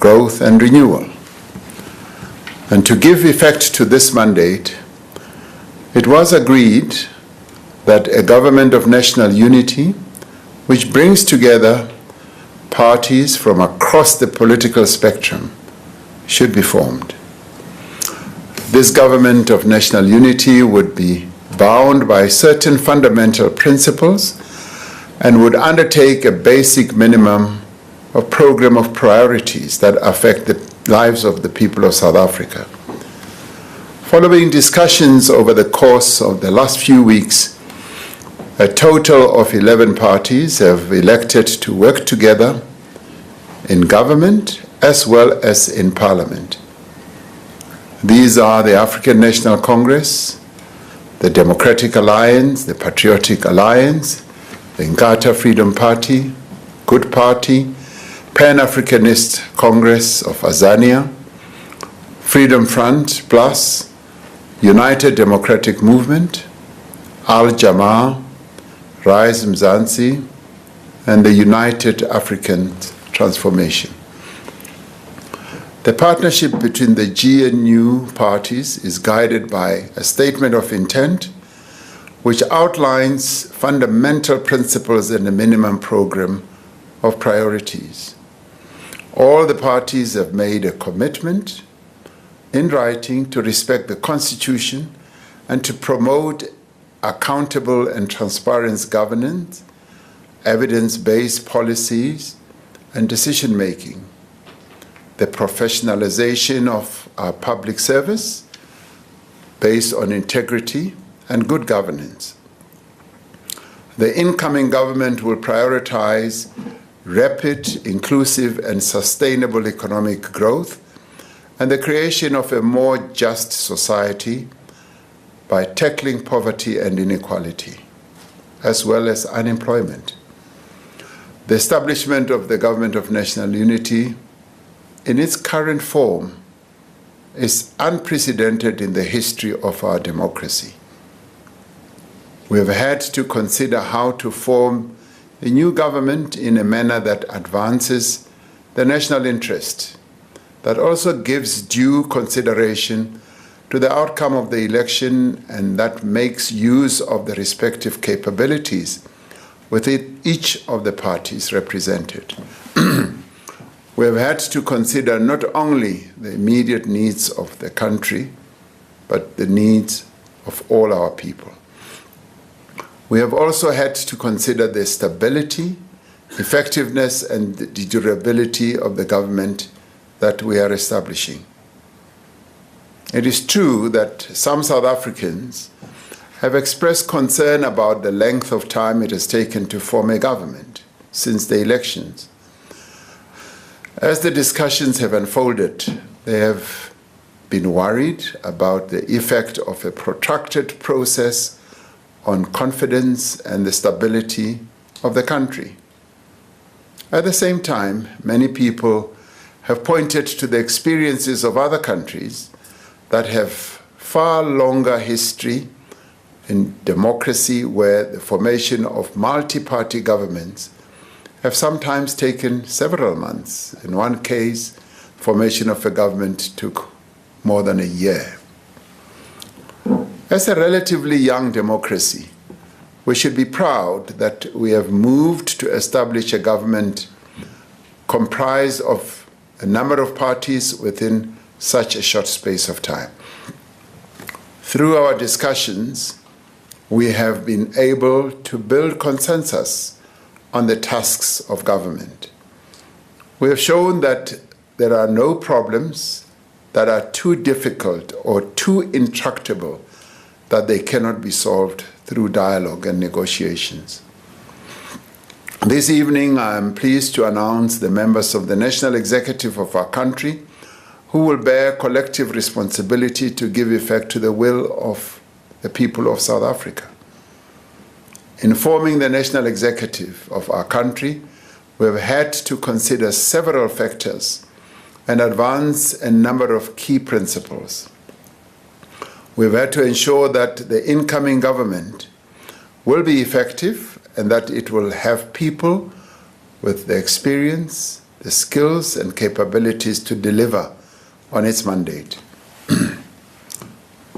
growth and renewal. And to give effect to this mandate, it was agreed that a government of national unity, which brings together parties from across the political spectrum, should be formed. This government of national unity would be bound by certain fundamental principles and would undertake a basic minimum of program of priorities that affect the lives of the people of South Africa. Following discussions over the course of the last few weeks, a total of 11 parties have elected to work together in government as well as in parliament. These are the African National Congress, the Democratic Alliance, the Patriotic Alliance, the Inkatha Freedom Party, Good Party, Pan-Africanist Congress of Azania, Freedom Front Plus, United Democratic Movement, Al-Jamaa, Rise Mzansi, and the United African Transformation. The partnership between the GNU parties is guided by a statement of intent which outlines fundamental principles and a minimum program of priorities. All the parties have made a commitment in writing to respect the Constitution and to promote accountable and transparent governance, evidence-based policies, and decision-making, the professionalization of our public service based on integrity and good governance. The incoming government will prioritize rapid, inclusive, and sustainable economic growth and the creation of a more just society by tackling poverty and inequality, as well as unemployment. The establishment of the Government of National Unity in its current form is unprecedented in the history of our democracy. We have had to consider how to form a new government in a manner that advances the national interest, that also gives due consideration to the outcome of the election and that makes use of the respective capabilities within each of the parties represented. We have had to consider not only the immediate needs of the country, but the needs of all our people. We have also had to consider the stability, effectiveness, and the durability of the government that we are establishing. It is true that some South Africans have expressed concern about the length of time it has taken to form a government since the elections. As the discussions have unfolded, they have been worried about the effect of a protracted process on confidence and the stability of the country. At the same time, many people have pointed to the experiences of other countries that have far longer history in democracy, where the formation of multi-party governments have sometimes taken several months. In one case, formation of a government took more than a year. As a relatively young democracy, we should be proud that we have moved to establish a government comprised of a number of parties within such a short space of time. Through our discussions, we have been able to build consensus on the tasks of government. We have shown that there are no problems that are too difficult or too intractable that they cannot be solved through dialogue and negotiations. This evening, I am pleased to announce the members of the National Executive of our country who will bear collective responsibility to give effect to the will of the people of South Africa. In forming the National Executive of our country, we have had to consider several factors and advance a number of key principles. We've had to ensure that the incoming government will be effective and that it will have people with the experience, the skills and capabilities to deliver on its mandate.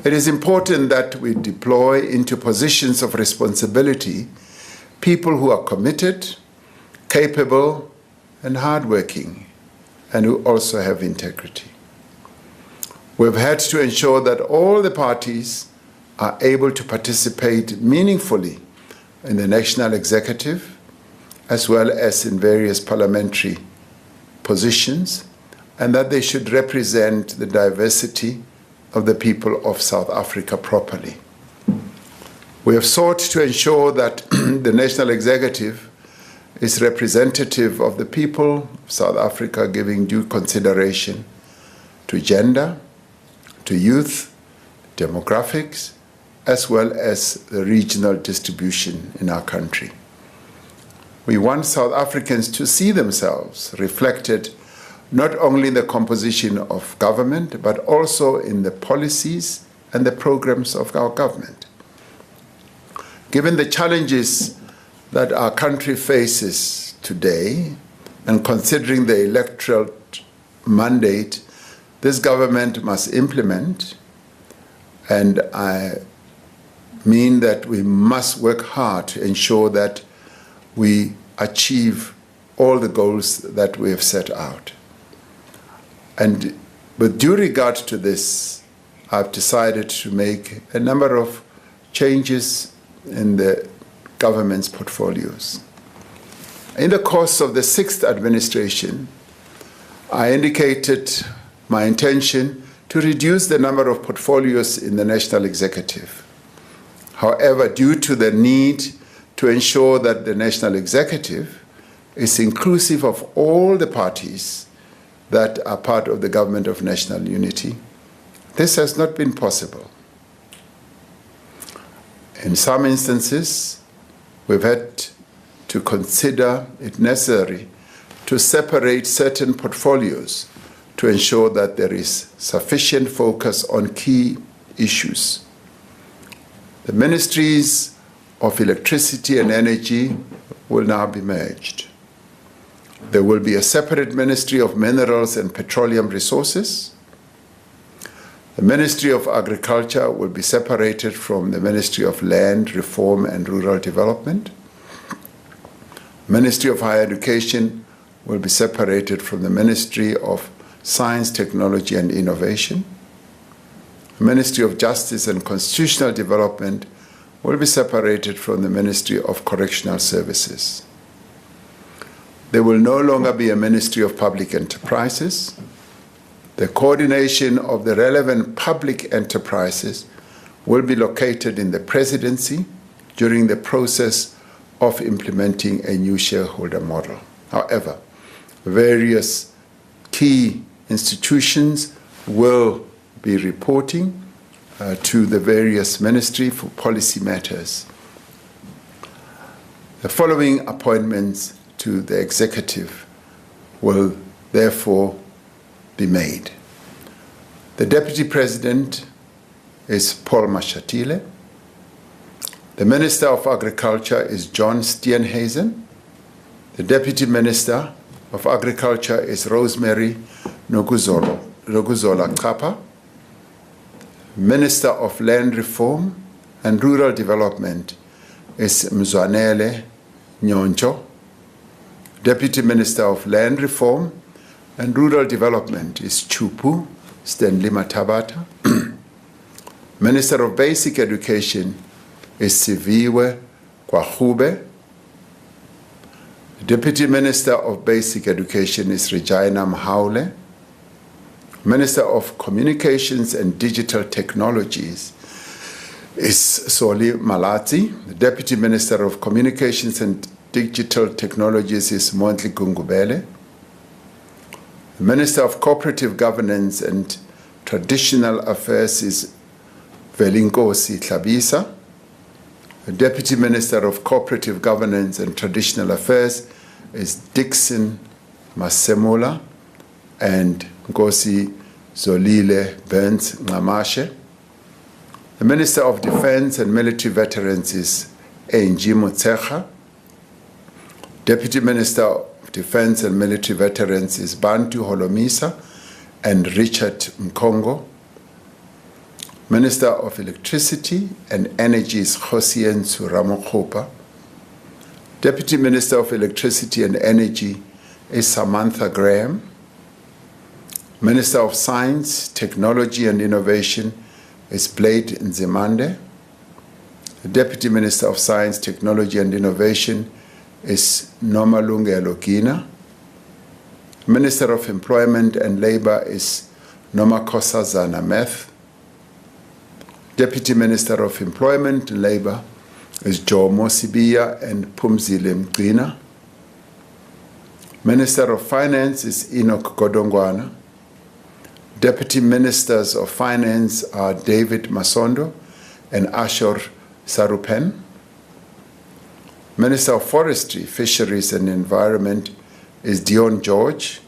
It is important that we deploy into positions of responsibility people who are committed, capable, and hardworking, and who also have integrity. We've had to ensure that all the parties are able to participate meaningfully in the national executive, as well as in various parliamentary positions, and that they should represent the diversity of the people of South Africa properly. We have sought to ensure that the national executive is representative of the people of South Africa, giving due consideration to gender, to youth, demographics, as well as the regional distribution in our country. We want South Africans to see themselves reflected not only in the composition of government, but also in the policies and the programs of our government. Given the challenges that our country faces today, and considering the electoral mandate this government must implement, and I mean that we must work hard to ensure that we achieve all the goals that we have set out. And with due regard to this, I've decided to make a number of changes in the government's portfolios. In the course of the 6th administration, I indicated my intention to reduce the number of portfolios in the national executive. However, due to the need to ensure that the national executive is inclusive of all the parties that are part of the government of national unity, this has not been possible. In some instances, we've had to consider it necessary to separate certain portfolios to ensure that there is sufficient focus on key issues. The ministries of electricity and energy will now be merged. There will be a separate Ministry of Minerals and Petroleum Resources. The Ministry of Agriculture will be separated from the Ministry of Land, Reform and Rural Development. The Ministry of Higher Education will be separated from the Ministry of Science, Technology and Innovation. The Ministry of Justice and Constitutional Development will be separated from the Ministry of Correctional Services. There will no longer be a Ministry of Public Enterprises. The coordination of the relevant public enterprises will be located in the presidency during the process of implementing a new shareholder model. However, various key institutions will be reporting to the various ministries for policy matters. The following appointments to the executive will therefore be made. The Deputy President is Paul Mashatile. The Minister of Agriculture is John Steenhuisen. The Deputy Minister of Agriculture is Rosemary Nokuzola Kapa. Minister of Land Reform and Rural Development is Mzwanele Nyoncho. Deputy Minister of Land Reform and Rural Development is Chupu Stanley Matabata. Minister of Basic Education is Siviwe Kwahube. Deputy Minister of Basic Education is Regina Mahaule. Minister of Communications and Digital Technologies is Soli Malati. The Deputy Minister of Communications and Digital Technologies is Montli Gungubele. The Minister of Cooperative Governance and Traditional Affairs is Velinkosi Tlabisa. The Deputy Minister of Cooperative Governance and Traditional Affairs is Dixon Masemola and Ngosi Zolile Burns Ngamashe. The Minister of Defense and Military Veterans is Enji Motsecha. Deputy Minister of Defense and Military Veterans is Bantu Holomisa and Richard Mkongo. Minister of Electricity and Energy is Hosien Ramaphosa. Deputy Minister of Electricity and Energy is Samantha Graham. Minister of Science, Technology and Innovation is Blade Nzimande. The Deputy Minister of Science, Technology and Innovation is Nomalungelo Gina. Minister of Employment and Labor is Nomakosazana Meth. Deputy Minister of Employment and Labor is Jomo Sibiya and Phumzile Mgcina. Minister of Finance is Enoch Godongwana. Deputy Ministers of Finance are David Masondo and Ashor Sarupen. Minister of Forestry, Fisheries and Environment is Dion George.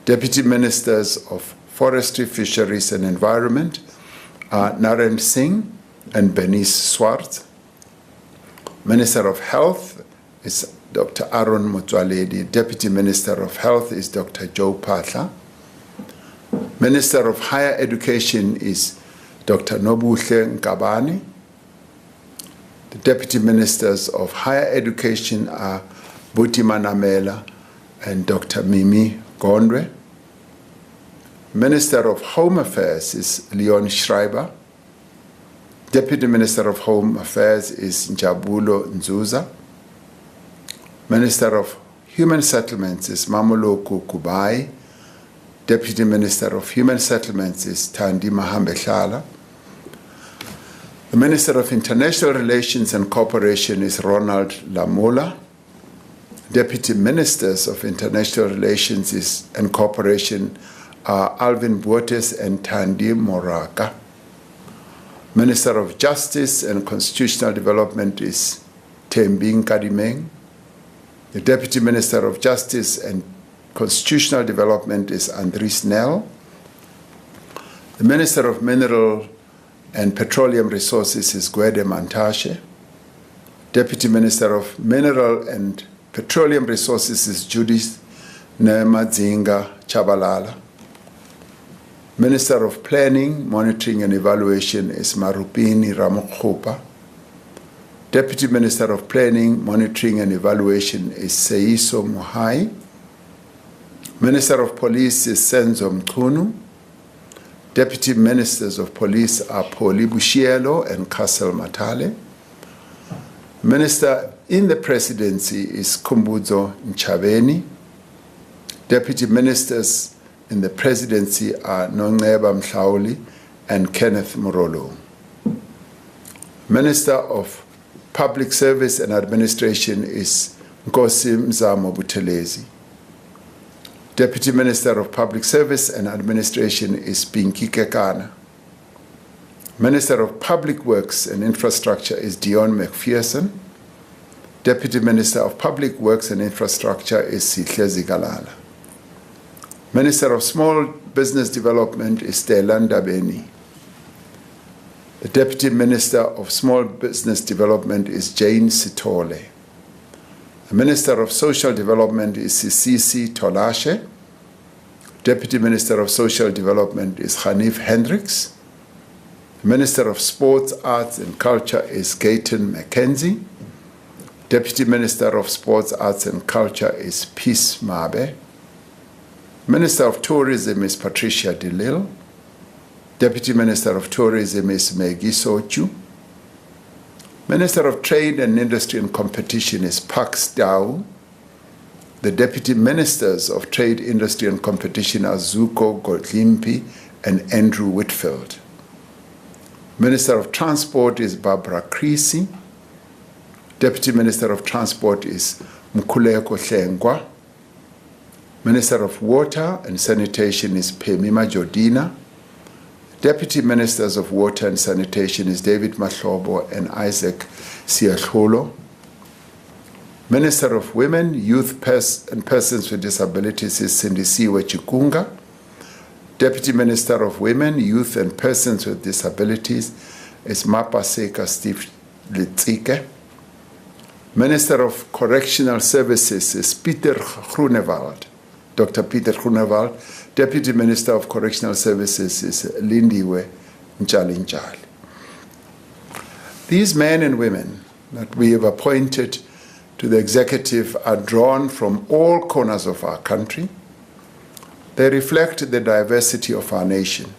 Deputy Ministers of Forestry, Fisheries and Environment are Naren Singh and Bernice Swart. Minister of Health is Dr. Aaron Motsoaledi. Deputy Minister of Health is Dr. Joe Phatla. Minister of Higher Education is Dr. Nobuhle Nkabani. The Deputy Ministers of Higher Education are Buti Manamela and Dr. Mimi Gondwe. Minister of Home Affairs is Leon Schreiber. Deputy Minister of Home Affairs is Njabulo Nzuza. Minister of Human Settlements is Mamoloko Kubai. Deputy Minister of Human Settlements is Thandi Mahambeshala. The Minister of International Relations and Cooperation is Ronald Lamola. Deputy Ministers of International Relations and Cooperation are Alvin Buotes and Thandi Moraka. Minister of Justice and Constitutional Development is Thembing Kadimeng. The Deputy Minister of Justice and Constitutional Development is Andries Nel. The Minister of Mineral and Petroleum Resources is Gwede Mantashe. Deputy Minister of Mineral and Petroleum Resources is Judith Nemadzinga Chabalala. Minister of Planning, Monitoring and Evaluation is Marupini Ramokgopa. Deputy Minister of Planning, Monitoring and Evaluation is Seiso Muhai. Minister of Police is Senzo Mkhunu. Deputy Ministers of Police are Poli Bushielo and Kassel Matale. Minister in the Presidency is Kumbuzo Nchaveni. Deputy Ministers in the Presidency are Nongeba Mhlauli and Kenneth Morolo. Minister of Public Service and Administration is Nkosi Mzamo Buthelezi. Deputy Minister of Public Service and Administration is Pinky Kekana. Minister of Public Works and Infrastructure is Dion McPherson. Deputy Minister of Public Works and Infrastructure is Sihle Zigalala. Minister of Small Business Development is Telan Dabeni. The Deputy Minister of Small Business Development is Jane Sitole. The Minister of Social Development is Sisisi Tolashe. Deputy Minister of Social Development is Hanif Hendricks. The Minister of Sports, Arts and Culture is Gayton McKenzie. Deputy Minister of Sports, Arts and Culture is Peace Mabe. Minister of Tourism is Patricia DeLille. Deputy Minister of Tourism is Maggie Sochu. Minister of Trade and Industry and Competition is Pax Dao. The Deputy Ministers of Trade, Industry and Competition are Zuko Godlimpi and Andrew Whitfield. Minister of Transport is Barbara Creasy. Deputy Minister of Transport is Mkhuleko Hlengwa. Minister of Water and Sanitation is Phemima Jodina. Deputy Ministers of Water and Sanitation is David Mahlobo and Isaac Siahlolo. Minister of Women, Youth and Persons with Disabilities is Sindisiwe Chikunga. Deputy Minister of Women, Youth and Persons with Disabilities is Mapaseka Steve Litzike. Minister of Correctional Services is Pieter Groenewald. Dr. Pieter Groenewald. Deputy Minister of Correctional Services is Lindiwe Njali. These men and women that we have appointed to the executive are drawn from all corners of our country. They reflect the diversity of our nation.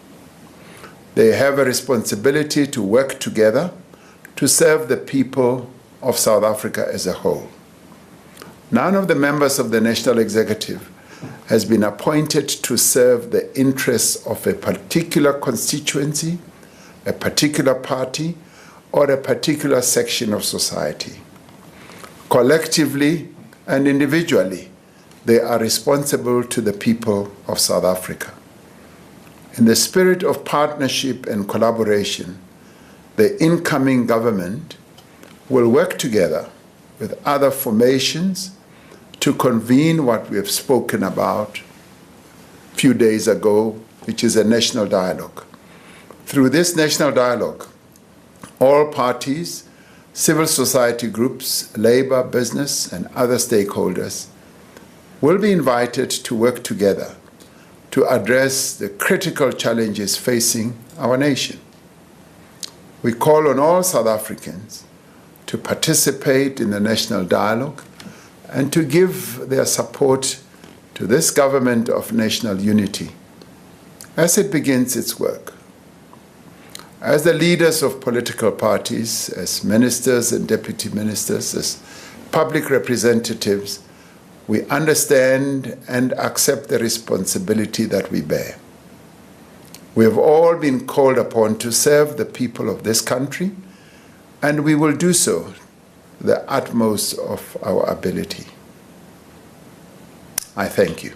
They have a responsibility to work together to serve the people of South Africa as a whole. None of the members of the National Executive has been appointed to serve the interests of a particular constituency, a particular party, or a particular section of society. Collectively and individually, they are responsible to the people of South Africa. In the spirit of partnership and collaboration, the incoming government will work together with other formations to convene what we have spoken about a few days ago, which is a national dialogue. Through this national dialogue, all parties, civil society groups, labor, business, and other stakeholders will be invited to work together to address the critical challenges facing our nation. We call on all South Africans to participate in the national dialogue and to give their support to this government of national unity as it begins its work. As the leaders of political parties, as ministers and deputy ministers, as public representatives, we understand and accept the responsibility that we bear. We have all been called upon to serve the people of this country, and we will do so to the utmost of our ability. I thank you.